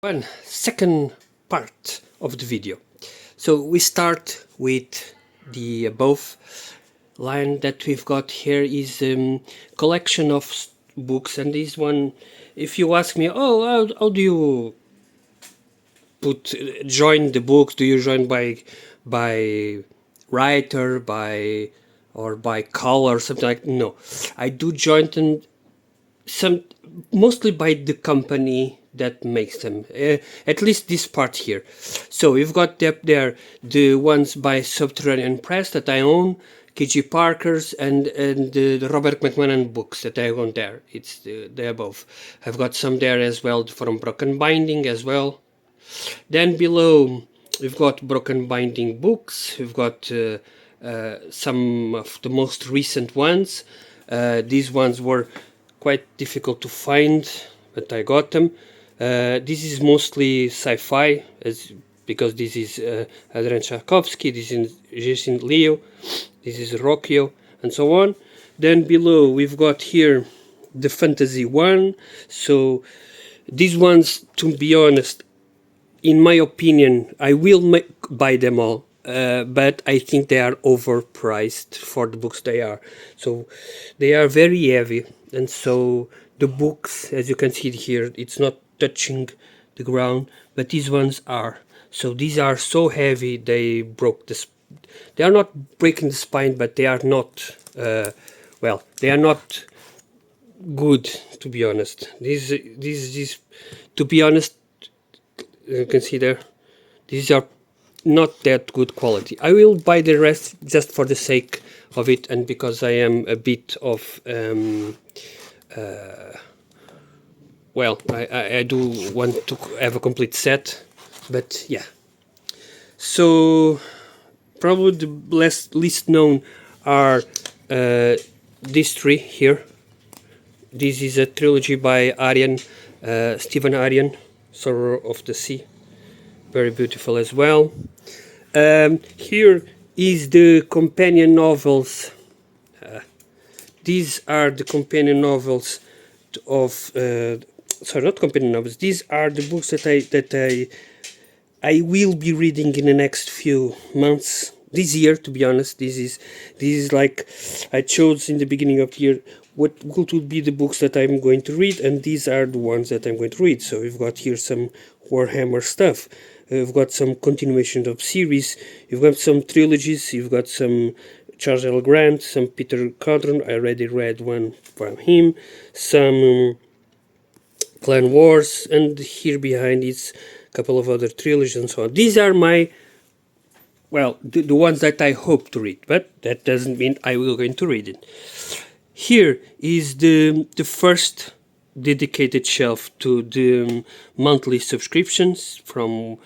One second part of the video. So we start with the above line that we've got here is collection of books, and this one, if you ask me, oh, how do you join the books? Do you join by writer, by color, something like? No, I do join them mostly by the company that makes them, at least this part here. So we've got up there the ones by Subterranean Press that I own, KG Parker's, and the Robert McMahon books that I own there. It's the above. I've got some there as well from Broken Binding as well. Then below we've got Broken Binding books. We've got some of the most recent ones. These ones were quite difficult to find, but I got them. This is mostly sci-fi, because this is Adrian Tchaikovsky, this is Jason Leo, this is Rocchio, and so on. Then below we've got here the fantasy one. So these ones, to be honest, in my opinion, I will buy them all. But I think they are overpriced for the books they are. So they are very heavy, and so the books, as you can see here, it's not touching the ground, but these ones are. So these are so heavy they broke the. They are not breaking the spine, but they are not. Well, they are not good, to be honest. These, to be honest, you can see there. These are not that good quality. I will buy the rest just for the sake of it, and because I am a bit of well, I do want to have a complete set, but yeah. So probably the least known are these three here. This is a trilogy by Stephen Aryan, Sorrow of the Sea. Very beautiful as well. Here is the companion novels. These are the companion novels of sorry, not companion novels. These are the books that I will be reading in the next few months. This year, to be honest, this is like I chose in the beginning of the year what would be the books that I'm going to read, and these are the ones that I'm going to read. So we've got here some Warhammer stuff. You've got some continuation of series, you've got some trilogies, you've got some Charles L. Grant, some Peter Codron, I already read one from him, some Clan Wars, and here behind is a couple of other trilogies and so on. These are my, well, the ones that I hope to read, but that doesn't mean I will going to read it. Here is the first dedicated shelf to the monthly subscriptions from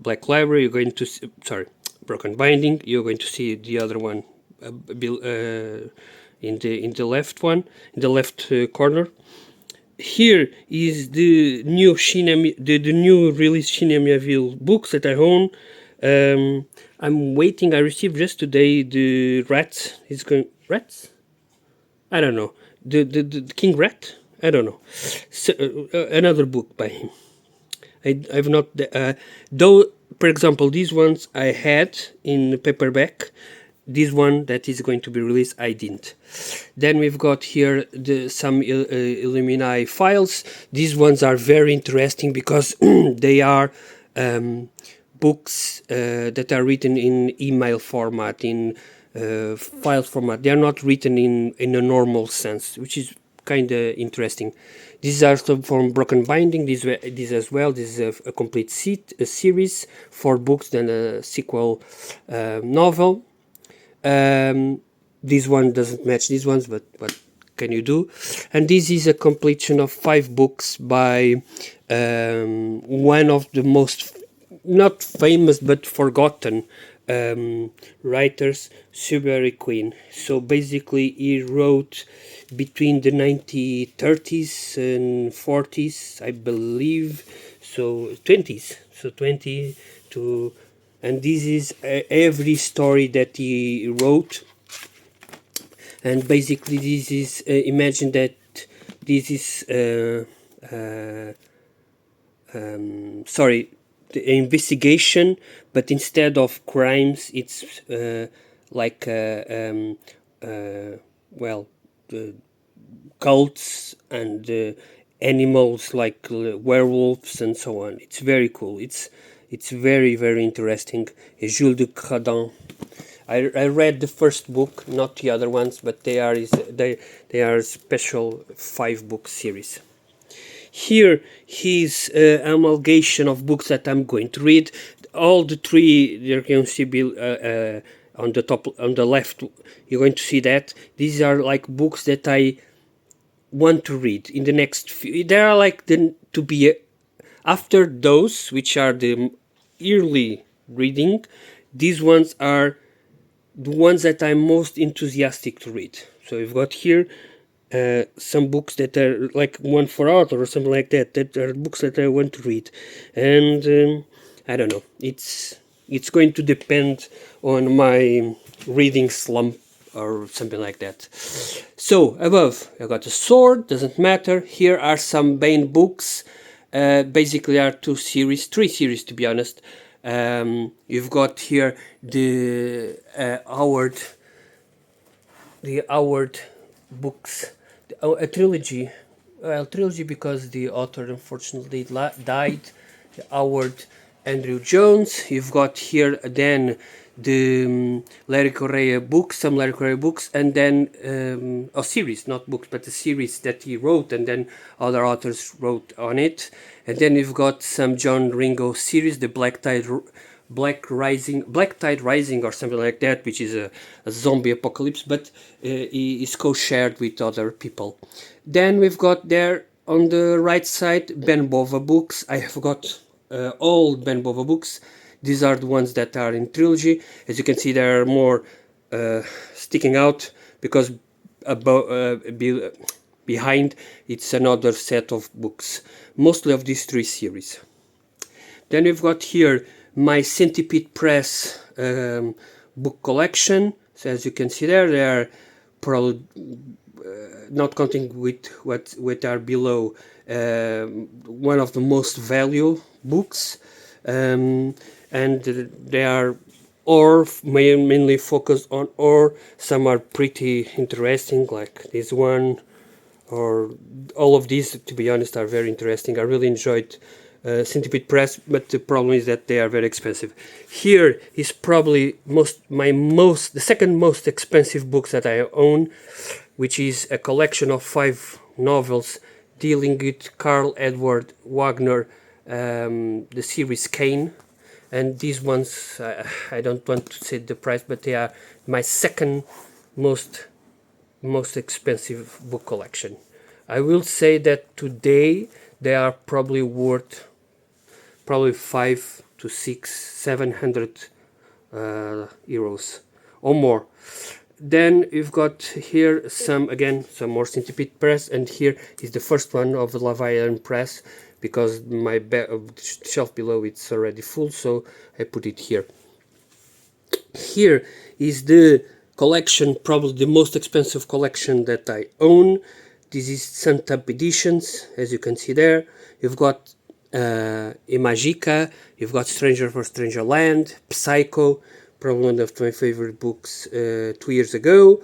Black Library. You're going to see, sorry, Broken Binding. You're going to see the other one in the left one, in the left corner. Here is the new the new release Shinemiaville books that I own. I'm waiting. I received just today the Rats. Is going Rats? I don't know. The King Rat. I don't know. So, another book by him. I've not, though, for example, these ones I had in paperback. This one that is going to be released, I didn't. Then we've got here some Illumini files. These ones are very interesting because they are books that are written in email format, in file format. They are not written in a normal sense, which is kind of interesting. These are some from Broken Binding. This as well. This is a complete series, 4 books, then a sequel novel. This one doesn't match these ones, but what can you do? And this is a completion of 5 books by one of the most not famous but forgotten writers, Shubury Queen. So basically he wrote between the 1930s and 40s, I believe, so 20s, so 20 to, and this is every story that he wrote. And basically this is imagine that this is sorry, the investigation, but instead of crimes, it's like well, the cults and animals like werewolves and so on. It's very cool. It's very very interesting. Jules de Credin. I read the first book, not the other ones, but they are a special 5-book series. Here his amalgamation of books that I'm going to read. All the 3 you can see on the top, on the left, you're going to see that these are like books that I want to read in the next few. They are like to be after those which are the yearly reading. These ones are the ones that I'm most enthusiastic to read. So we've got here some books that are like one for author or something like that. That are books that I want to read, and I don't know. It's going to depend on my reading slump or something like that. So above, I got a sword. Doesn't matter. Here are some Bane books. Basically, are 3 series to be honest. You've got here the Howard books, a trilogy. Well, trilogy because the author unfortunately died. Howard Andrew Jones. You've got here then the Larry Correia books, some Larry Correia books, and then a series, not books, but a series that he wrote, and then other authors wrote on it. And then you've got some John Ringo series, the Black Tide Rising, or something like that, which is a zombie apocalypse, but he is co-shared with other people. Then we've got there on the right side Ben Bova books. I have got all Ben Bova books. These are the ones that are in trilogy. As you can see, there are more sticking out because behind it's another set of books, mostly of these 3 series. Then we've got here my Centipede Press book collection. So as you can see there, they are probably not counting with what are below, one of the most valuable books, and they are or mainly focused on, or some are pretty interesting like this one, or all of these, to be honest, are very interesting. I really enjoyed Centipede Press, but the problem is that they are very expensive. Here is probably the second most expensive books that I own, which is a collection of 5 novels dealing with Karl Edward Wagner, the series Kane. And these ones, I don't want to say the price, but they are my second most expensive book collection. I will say that today they are probably worth 5 to 700 euros or more. Then you've got here some more Centipede Press, and here is the first one of the Leviathan Press, because my shelf below it's already full, so I put it here. Here is the collection, probably the most expensive collection that I own. This is Santab Editions, as you can see there. You've got Imagica, you've got Stranger for Stranger Land, Psycho, probably one of my favorite books 2 years ago,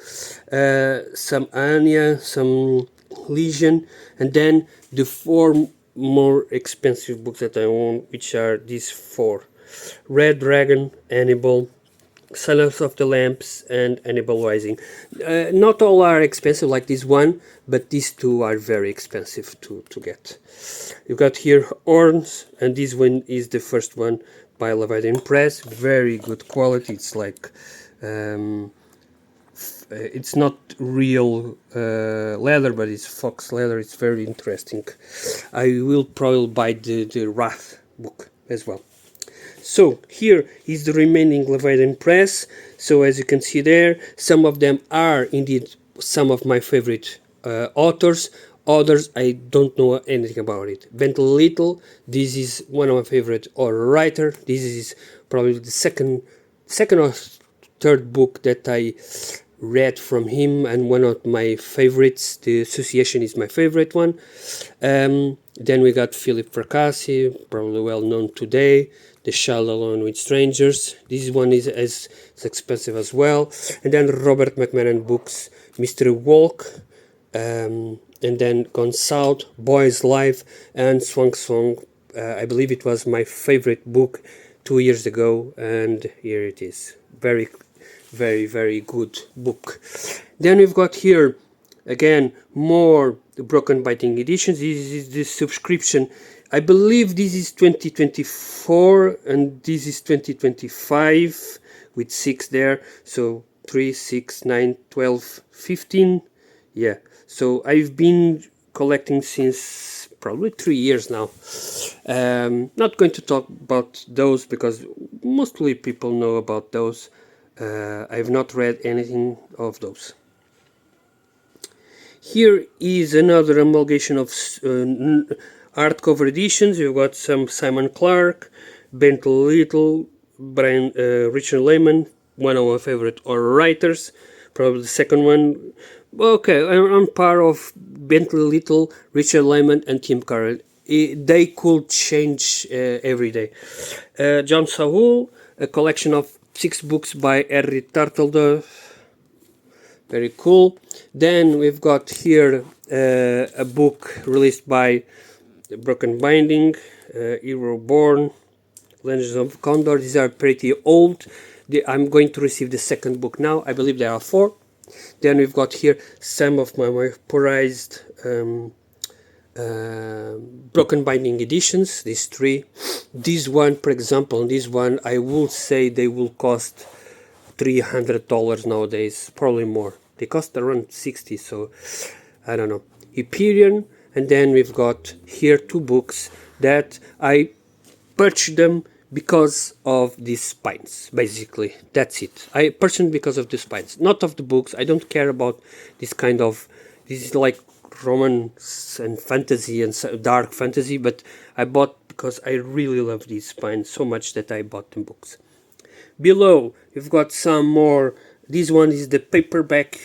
some Anya, some Legion, and then the 4 more expensive books that I own, which are these 4: Red Dragon, Hannibal, Silence of the Lambs, and Hannibal Rising. Not all are expensive like this one, but these 2 are very expensive to get. You've got here Horns, and this one is the first one by Leviathan Press. Very good quality. It's like it's not real leather, but it's fox leather. It's very interesting. I will probably buy the Wrath book as well. So here is the remaining Leviathan Press. So as you can see there, some of them are indeed some of my favorite authors. Others I don't know anything about it. Bentley Little, this is one of my favorite horror writer. This is probably the second or third book that I read from him, and one of my favorites. The Association is my favorite one. Then we got Philip Fracassi, probably well known today. The Child Alone with Strangers. This one is as expensive as well. And then Robert McMahon books, Mystery Walk, and then Gone South, Boy's Life, and Swan Song. I believe it was my favorite book 2 years ago, and here it is. Very, very, very good book. Then we've got here again more Broken Biting editions. This is the subscription. I believe this is 2024 and this is 2025 with 6 there. So 3, 6, 9, 12, 15. Yeah. So I've been collecting since probably 3 years now. Not going to talk about those because mostly people know about those. I've not read anything of those. Here is another amalgamation of hardcover editions. You've got some Simon Clarke, Bentley Little, Richard Lehman, one of my favorite horror writers, probably the second one. Okay, I'm part of Bentley Little, Richard Lehman, and Tim Carroll. They could change every day. John Saul, a collection of 6 books by Henry Turtledove. Very cool. Then we've got here a book released by Broken Binding, Hero Born, Legends of Condor. These are pretty old. I'm going to receive the second book now. I believe there are 4. Then we've got here some of my prized Broken Binding editions. These 3. This one, for example, this one I will say they will cost $300 nowadays, probably more. They cost around 60, so I don't know. Hyperion, and then we've got here 2 books that I purchased them because of these spines, basically. That's it. I purchased them because of the spines, not of the books. I don't care about this kind of, this is like romance and fantasy and dark fantasy, but I bought because I really love these spines so much that I bought them books. Below, you've got some more. This one is the paperback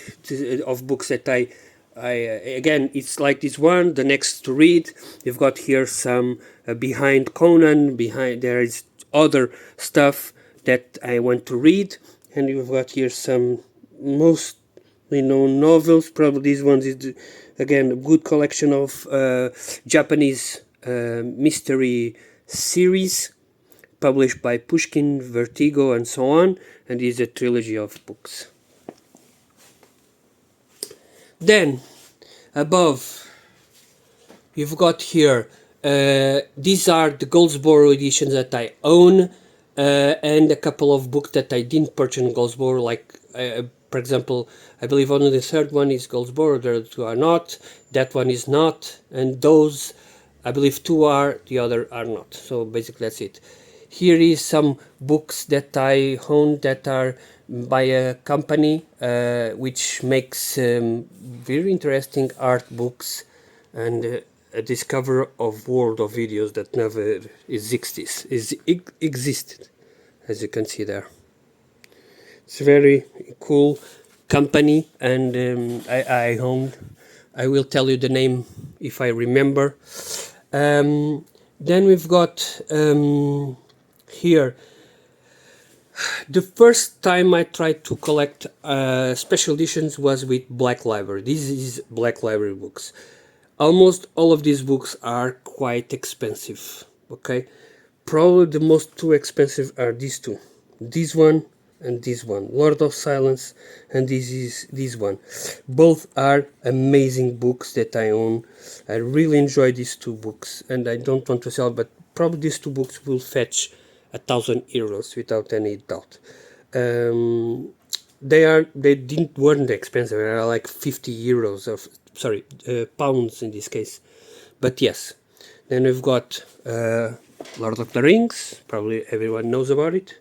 of books that I again, it's like this one, the next to read. You've got here some behind Conan, there is other stuff that I want to read, and you've got here some mostly known novels. Probably this one is again a good collection of Japanese mystery series, published by Pushkin, Vertigo, and so on, and is a trilogy of books. Then, above, you've got here, these are the Goldsboro editions that I own, and a couple of books that I didn't purchase in Goldsboro, like, for example, I believe only the third one is Goldsboro, the other 2 are not, that one is not, and those, I believe 2 are, the other are not. So basically that's it. Here is some books that I own that are by a company which makes very interesting art books and a discovery of world of videos that never existed, as you can see there. It's a very cool company, and I own. I will tell you the name if I remember. Then we've got here, the first time I tried to collect special editions was with Black Library. This is Black Library books. Almost all of these books are quite expensive. Okay, probably the most 2 expensive are these 2. This one and this one, Lord of Silence, and this one. Both are amazing books that I own. I really enjoy these 2 books, and I don't want to sell, but probably these 2 books will fetch €1,000 without any doubt. They weren't expensive. They are like €50 of pounds in this case. But yes, then we've got Lord of the Rings. Probably everyone knows about it.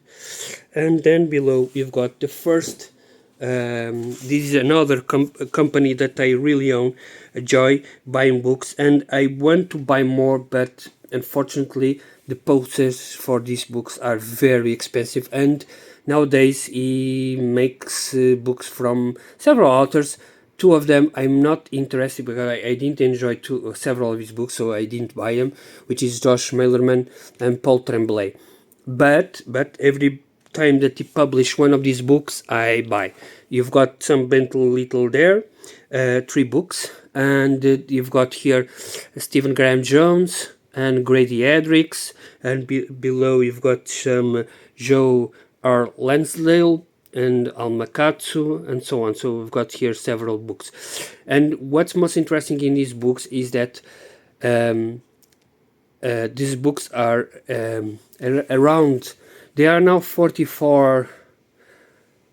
And then below we've got the first. This is another company that I really own. Enjoy buying books, and I want to buy more, but unfortunately the posters for these books are very expensive, and nowadays he makes books from several authors, Two of them I'm not interested because I didn't enjoy several of his books, so I didn't buy them, which is Josh Malerman and Paul Tremblay. But every time that he publish one of these books, I buy. You've got some Bentley Little there, 3 books, and you've got here Stephen Graham Jones and Grady Hendrix, and below you've got some Joe R. Lansdale and Almakatsu and so on. So we've got here several books, and what's most interesting in these books is that these books are around, they are now 44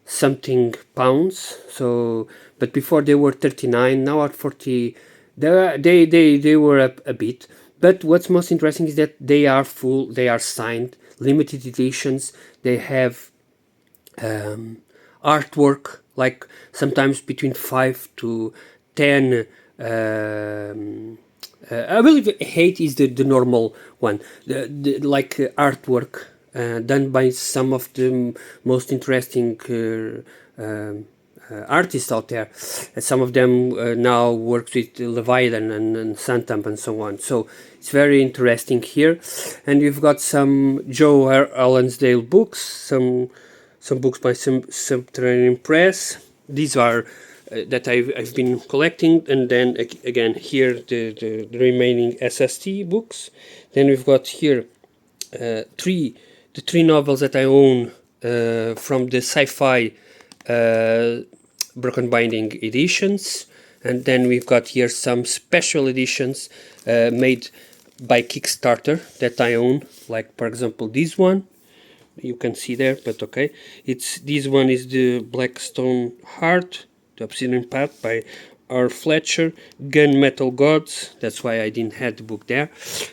something pounds, so but before they were 39, now at 40. They were up a bit, but what's most interesting is that they are full, they are signed, limited editions. They have artwork, like sometimes between 5 to 10. I believe 8 is the normal one, like artwork done by some of the most interesting artists out there. Some of them now works with Leviathan and Santamp and so on. So it's very interesting here. And we've got some Joe Lansdale books, some books by Subterranean Press. These are that I've been collecting, and then again here the remaining SST books. Then we've got here the three novels that I own from the Sci-Fi Broken Binding editions, and then we've got here some special editions made by Kickstarter that I own, like for example this one. You can see there, but okay. This one is the Blackstone Heart, the Obsidian Path by R. Fletcher, Gunmetal Gods. That's why I didn't have the book there.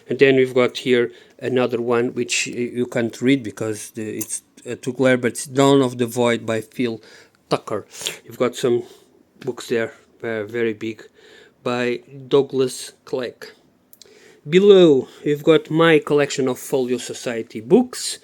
And then we've got here another one which you can't read because it's too glare, but it's Dawn of the Void by Phil Tucker. You've got some books there, very big, by Douglas Clegg. Below, you've got my collection of Folio Society books.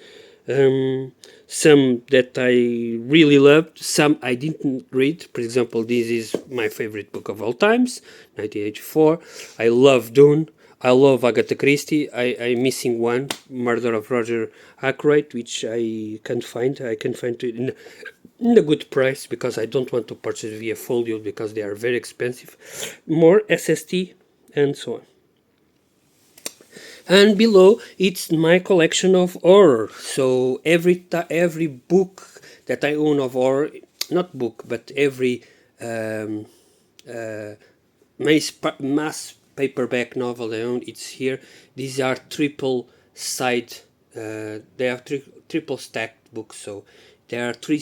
Some that I really loved, some I didn't read. For example, this is my favorite book of all times, 1984. I love Dune. I love Agatha Christie. I'm missing one, Murder of Roger Ackroyd, which I can't find. I can find it in a good price because I don't want to purchase via Folio because they are very expensive. More SST and so on. And below, it's my collection of horror. So every book that I own of horror, not book, but every mass paperback novel I own, it's here. These are triple side. They are triple stacked books. So there are two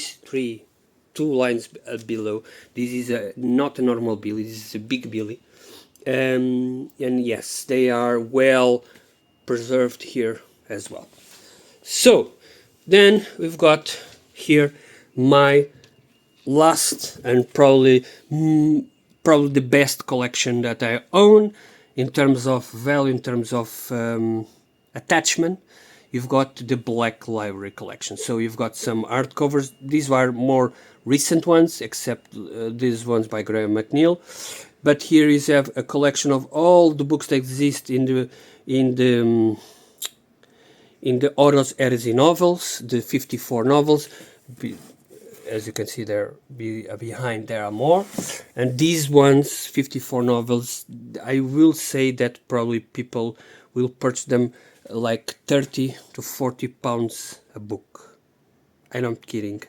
lines below. This is not a normal Billy. This is a big Billy. And yes, they are well preserved here as well. So then we've got here my last and probably the best collection that I own in terms of value, in terms of attachment. You've got the Black Library collection. So you've got some art covers. These are more recent ones, except these ones by Graham McNeil. But here is a collection of all the books that exist in the Horus Heresy novels, the 54 novels. As you can see there, behind there are more. And these ones, 54 novels, I will say that probably people will purchase them like 30 to 40 pounds a book. I'm not kidding.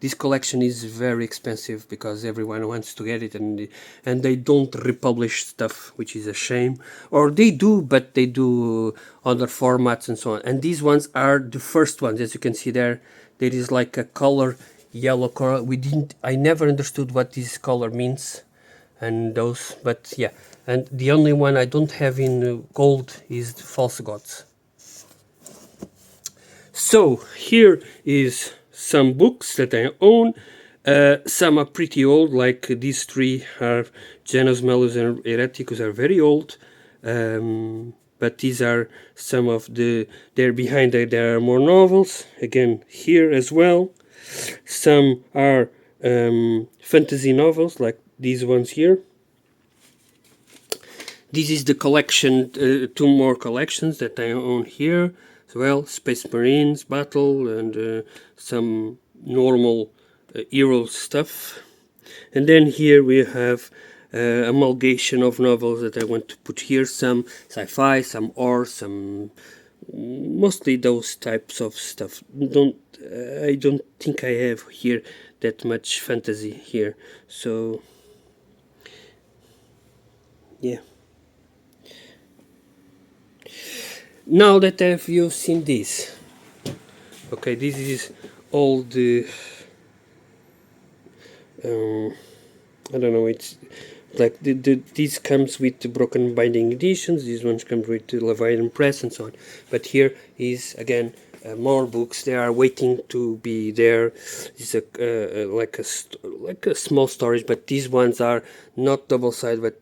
This collection is very expensive because everyone wants to get it, and they don't republish stuff, which is a shame. Or they do, but they do other formats and so on. And these ones are the first ones. As you can see there, there is like a color, yellow color. I never understood what this color means, and those. But yeah, and the only one I don't have in gold is the False Gods. So here is some books that I own. Some are pretty old, like these three are Janus Malus and Hereticus are very old. But these are some of there behind there are more novels, again here as well. Some are fantasy novels, like these ones here. This is the collection, two more collections that I own here as well. Space Marines, Battle, and some normal Hero stuff. And then here we have amalgamation of novels that I want to put here. Some sci-fi, some horror, some mostly those types of stuff. I don't think I have here that much fantasy here. So yeah. Now that you've seen this, okay, this is all the I don't know, it's like this comes with the broken binding editions, these ones come with the Leviathan Press and so on. But here is again more books. They are waiting to be there. It's like a small storage, but these ones are not double-sided, but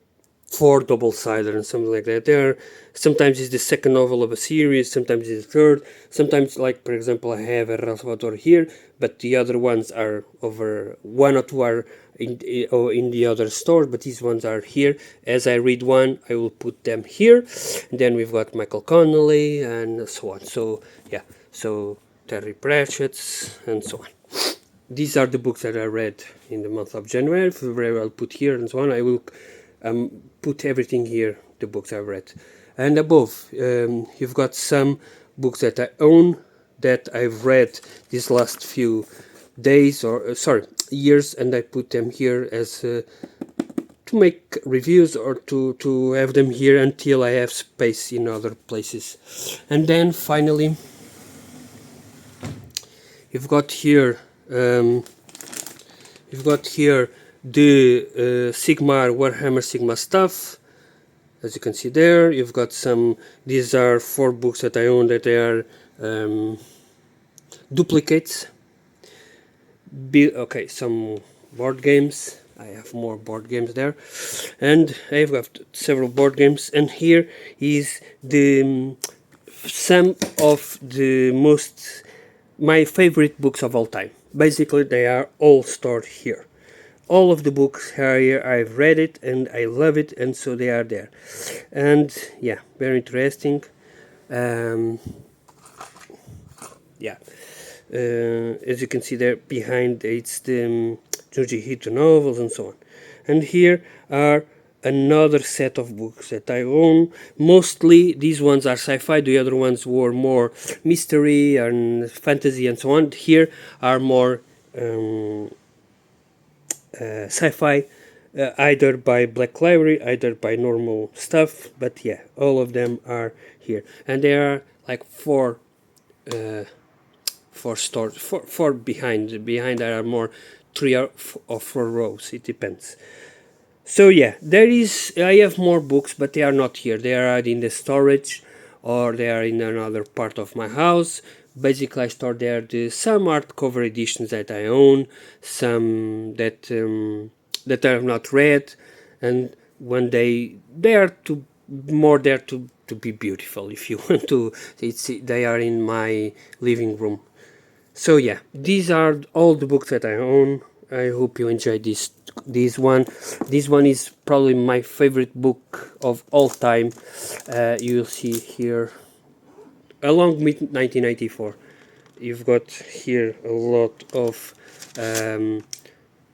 4 double-sided and something like that. There, sometimes it's the second novel of a series, sometimes it's the third. Sometimes, like for example, I have a Salvatore here, but the other ones are over 1 or 2 are in the other store, but these ones are here. As I read one, I will put them here. And then we've got Michael Connelly and so on. So yeah, so Terry Pratchett's and so on. These are the books that I read in the month of January. February I'll put here and so on. I will put everything here, the books I've read. And above, you've got some books that I own that I've read these last few days or years, and I put them here as to make reviews or to have them here until I have space in other places. And then finally, you've got here the Sigmar Warhammer Sigma stuff. As you can see there, you've got some. These are 4 books that I own that they are duplicates. Okay, some board games. I have more board games there, and I've got several board games. And here is the some of the my favorite books of all time. Basically, they are all stored here. All of the books are here. I've read it and I love it, and so they are there. And yeah, very interesting. Yeah, as you can see there behind, it's the Junji Ito novels and so on. And here are another set of books that I own. Mostly these ones are sci-fi, the other ones were more mystery and fantasy and so on. Here are more sci-fi, either by Black Library, either by normal stuff, but yeah, all of them are here. And there are like 4 stores, 4 behind there are more 3 or 4 rows, it depends. So yeah, I have more books, but they are not here. They are in the storage, or they are in another part of my house. Basically, I store there some hardcover editions that I own, some that I have not read, and one day they are more there to be beautiful. If you want to, they are in my living room. So yeah, these are all the books that I own. I hope you enjoyed this one. This one is probably my favorite book of all time. You'll see here, along with 1984. You've got here a lot of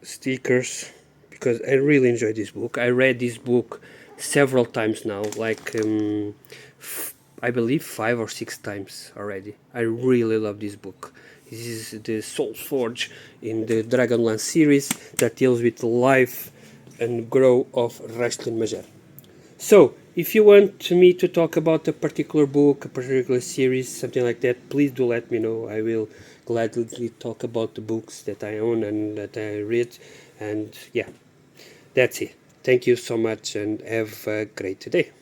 stickers, because I really enjoyed this book. I read this book several times now, like I believe 5 or 6 times already. I really love this book. This is the Soul Forge in the Dragonlance series that deals with the life and growth of Raistlin Majere. So, if you want me to talk about a particular book, a particular series, something like that, please do let me know. I will gladly talk about the books that I own and that I read. And yeah, that's it. Thank you so much and have a great day.